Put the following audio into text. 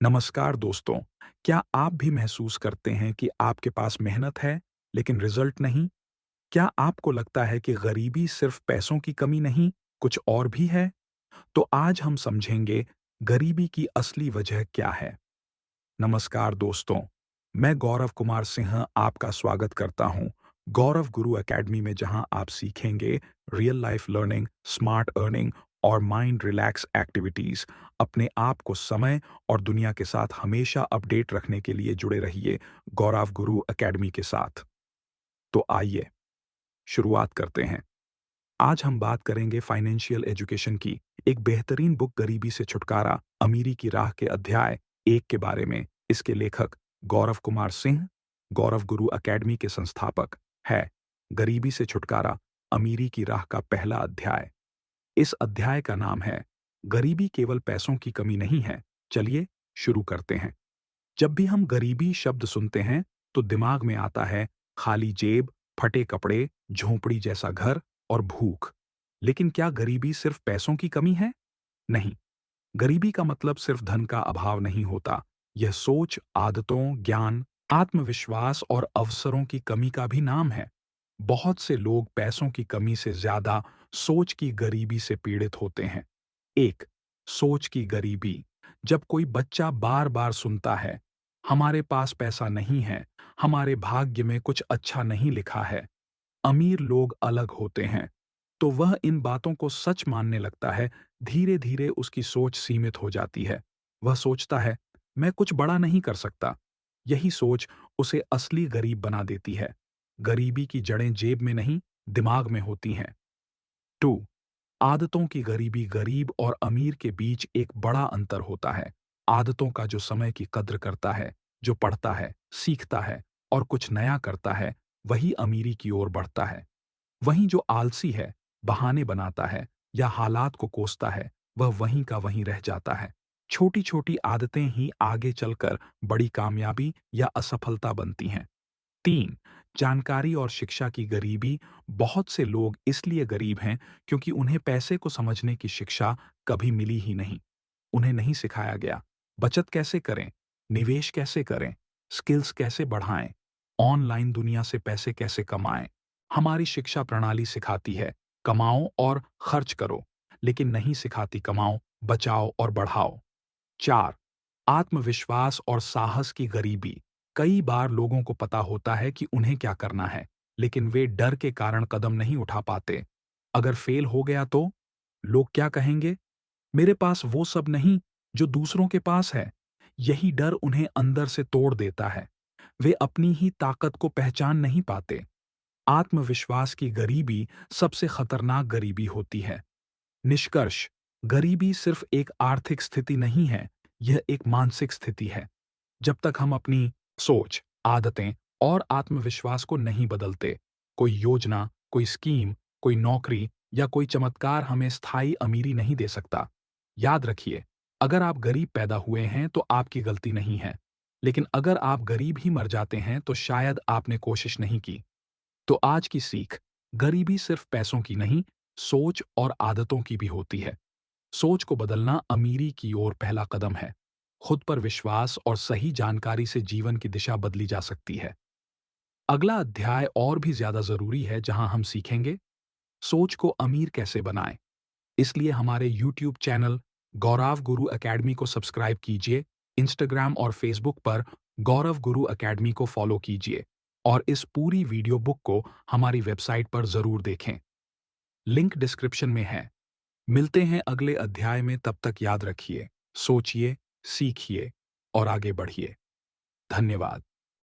नमस्कार दोस्तों, क्या आप भी महसूस करते हैं कि आपके पास मेहनत है, लेकिन रिजल्ट नहीं? क्या आपको लगता है कि गरीबी सिर्फ पैसों की कमी नहीं, कुछ और भी है? तो आज हम समझेंगे गरीबी की असली वजह क्या है। नमस्कार दोस्तों, मैं गौरव कुमार सिंह आपका स्वागत करता हूं। गौरव गुरु एकेडमी में जहां आप सीखेंगे real life learning, smart earning और माइंड रिलैक्स एक्टिविटीज। अपने आप को समय और दुनिया के साथ हमेशा अपडेट रखने के लिए जुड़े रहिए गौरव गुरु एकेडमी के साथ। तो आइए शुरुआत करते हैं। आज हम बात करेंगे फाइनेंशियल एजुकेशन की एक बेहतरीन बुक गरीबी से छुटकारा अमीरी की राह के अध्याय 1 के बारे में। इसके लेखक गौरव कुमार सिंह, गौरव गुरु एकेडमी के संस्थापक है। गरीबी से छुटकारा अमीरी की राह का पहला अध्याय। इस अध्याय का नाम है गरीबी केवल पैसों की कमी नहीं है। चलिए शुरू करते हैं। जब भी हम गरीबी शब्द सुनते हैं तो दिमाग में आता है खाली जेब, फटे कपड़े, झोंपड़ी जैसा घर और भूख। लेकिन क्या गरीबी सिर्फ पैसों की कमी है? नहीं। गरीबी का मतलब सिर्फ धन का अभाव नहीं होता। यह सोच, आदतों, ज्ञान, आत्मविश्वास और अवसरों की कमी का भी नाम है। बहुत से लोग पैसों की कमी से ज्यादा सोच की गरीबी से पीड़ित होते हैं। एक, सोच की गरीबी। जब कोई बच्चा बार बार सुनता है, हमारे पास पैसा नहीं है, हमारे भाग्य में कुछ अच्छा नहीं लिखा है, अमीर लोग अलग होते हैं, तो वह इन बातों को सच मानने लगता है। धीरे धीरे उसकी सोच सीमित हो जाती है। वह सोचता है, मैं कुछ बड़ा नहीं कर सकता। यही सोच उसे असली गरीब बना देती है। गरीबी की जड़ें जेब में नहीं, दिमाग में होती हैं। 2, आदतों की गरीबी। गरीब और अमीर के बीच एक बड़ा अंतर होता है। आदतों का जो समय की कद्र करता है, जो पढ़ता है, सीखता है और कुछ नया करता है, वही अमीरी की ओर बढ़ता है। वहीं जो आलसी है, बहाने बनाता है या हालात को कोसता है, वह वहीं का वहीं रह जाता है। छोटी-छोटी आदतें ही आगे चलकर बड़ी कामयाबी या असफलता बनती हैं। 3, जानकारी और शिक्षा की गरीबी। बहुत से लोग इसलिए गरीब हैं क्योंकि उन्हें पैसे को समझने की शिक्षा कभी मिली ही नहीं। उन्हें नहीं सिखाया गया बचत कैसे करें, निवेश कैसे करें, स्किल्स कैसे बढ़ाएं, ऑनलाइन दुनिया से पैसे कैसे कमाएं। हमारी शिक्षा प्रणाली सिखाती है कमाओ और खर्च करो, लेकिन नहीं सिखाती कमाओ, बचाओ और बढ़ाओ। 4, आत्मविश्वास और साहस की गरीबी। कई बार लोगों को पता होता है कि उन्हें क्या करना है, लेकिन वे डर के कारण कदम नहीं उठा पाते। अगर फेल हो गया तो लोग क्या कहेंगे? मेरे पास वो सब नहीं जो दूसरों के पास है। यही डर उन्हें अंदर से तोड़ देता है। वे अपनी ही ताकत को पहचान नहीं पाते। आत्मविश्वास की गरीबी सबसे खतरनाक गरीबी होती है। निष्कर्ष, गरीबी सिर्फ एक आर्थिक स्थिति नहीं है, यह एक मानसिक स्थिति है। जब तक हम अपनी सोच, आदतें और आत्मविश्वास को नहीं बदलते, कोई योजना, कोई स्कीम, कोई नौकरी या कोई चमत्कार हमें स्थायी अमीरी नहीं दे सकता। याद रखिए, अगर आप गरीब पैदा हुए हैं तो आपकी गलती नहीं है। लेकिन अगर आप गरीब ही मर जाते हैं तो शायद आपने कोशिश नहीं की। तो आज की सीख, गरीबी सिर्फ पैसों की नहीं, सोच और आदतों की भी होती है। सोच को बदलना अमीरी की ओर पहला कदम है। खुद पर विश्वास और सही जानकारी से जीवन की दिशा बदली जा सकती है। अगला अध्याय और भी ज्यादा जरूरी है जहां हम सीखेंगे सोच को अमीर कैसे बनाएं। इसलिए हमारे यूट्यूब चैनल गौरव गुरु एकेडमी को सब्सक्राइब कीजिए। इंस्टाग्राम और फेसबुक पर गौरव गुरु एकेडमी को फॉलो कीजिए और इस पूरी वीडियो बुक को हमारी वेबसाइट पर जरूर देखें। लिंक डिस्क्रिप्शन में है। मिलते हैं अगले अध्याय में, तब तक याद रखिए, सोचिए, सीखिए और आगे बढ़िए। धन्यवाद।